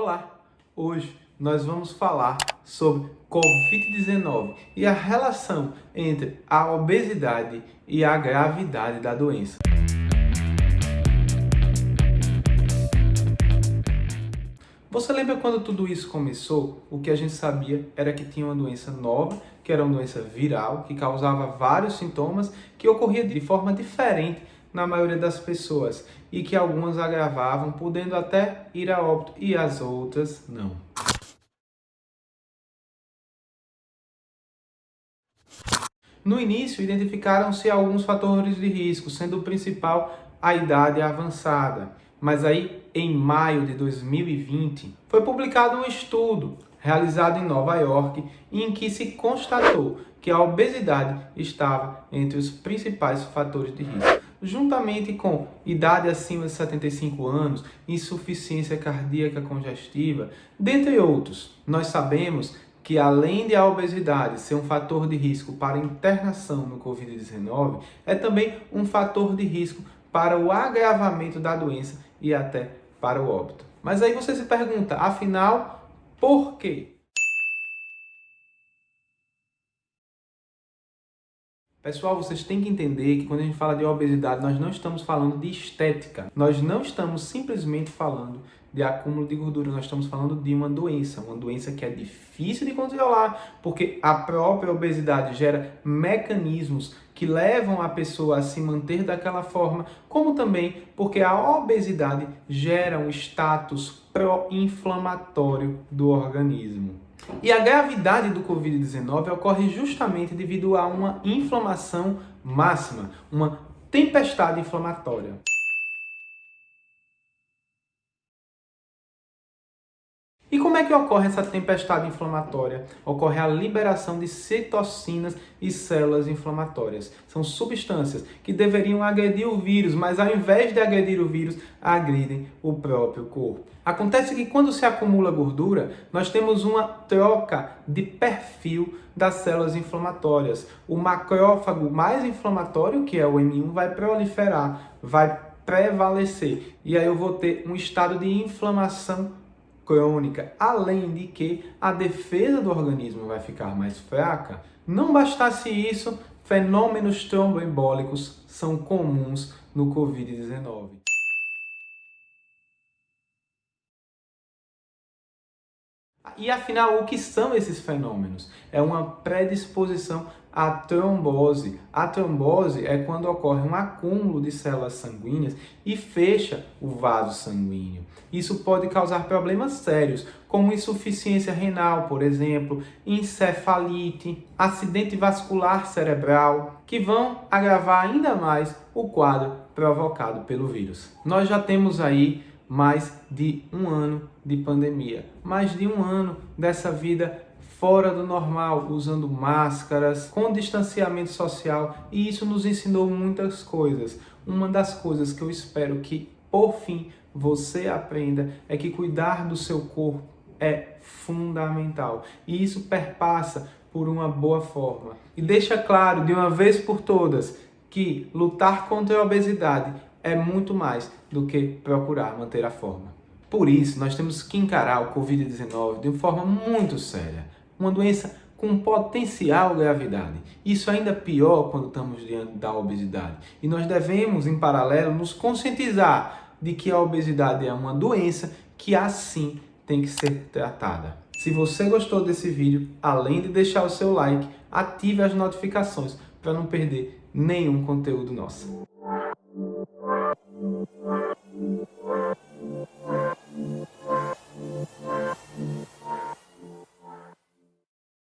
Olá! Hoje nós vamos falar sobre Covid-19 e a relação entre a obesidade e a gravidade da doença. Você lembra quando tudo isso começou? O que a gente sabia era que tinha uma doença nova, que era uma doença viral, que causava vários sintomas, que ocorria de forma diferente na maioria das pessoas e que algumas agravavam, podendo até ir a óbito e as outras não. No início, identificaram-se alguns fatores de risco, sendo o principal a idade avançada. Mas aí, em maio de 2020, foi publicado um estudo realizado em Nova York, em que se constatou que a obesidade estava entre os principais fatores de risco, juntamente com idade acima de 75 anos, insuficiência cardíaca congestiva, dentre outros. Nós sabemos que além de a obesidade ser um fator de risco para internação no Covid-19, é também um fator de risco para o agravamento da doença e até para o óbito. Mas aí você se pergunta, afinal, por quê? Pessoal, vocês têm que entender que quando a gente fala de obesidade, nós não estamos falando de estética. Nós não estamos simplesmente falando de acúmulo de gordura. Nós estamos falando de uma doença que é difícil de controlar, porque a própria obesidade gera mecanismos que levam a pessoa a se manter daquela forma, como também porque a obesidade gera um status pró-inflamatório do organismo. E a gravidade do Covid-19 ocorre justamente devido a uma inflamação máxima, uma tempestade inflamatória. E como é que ocorre essa tempestade inflamatória? Ocorre a liberação de citocinas e células inflamatórias. São substâncias que deveriam agredir o vírus, mas ao invés de agredir o vírus, agridem o próprio corpo. Acontece que quando se acumula gordura, nós temos uma troca de perfil das células inflamatórias. O macrófago mais inflamatório, que é o M1, vai proliferar, vai prevalecer. E aí eu vou ter um estado de inflamação crônica, além de que a defesa do organismo vai ficar mais fraca. Não bastasse isso, fenômenos tromboembólicos são comuns no Covid-19. E afinal, o que são esses fenômenos? É uma predisposição à trombose. A trombose é quando ocorre um acúmulo de células sanguíneas e fecha o vaso sanguíneo. Isso pode causar problemas sérios, como insuficiência renal, por exemplo, encefalite, acidente vascular cerebral, que vão agravar ainda mais o quadro provocado pelo vírus. Nós já temos aí mais de um ano de pandemia, mais de um ano dessa vida fora do normal, usando máscaras, com distanciamento social, e isso nos ensinou muitas coisas. Uma das coisas que eu espero que, por fim, você aprenda é que cuidar do seu corpo é fundamental, e isso perpassa por uma boa forma. E deixa claro, de uma vez por todas, que lutar contra a obesidade é muito mais do que procurar manter a forma. Por isso, nós temos que encarar o Covid-19 de uma forma muito séria. Uma doença com potencial gravidade. Isso ainda é pior quando estamos diante da obesidade. E nós devemos, em paralelo, nos conscientizar de que a obesidade é uma doença que assim tem que ser tratada. Se você gostou desse vídeo, além de deixar o seu like, ative as notificações para não perder nenhum conteúdo nosso.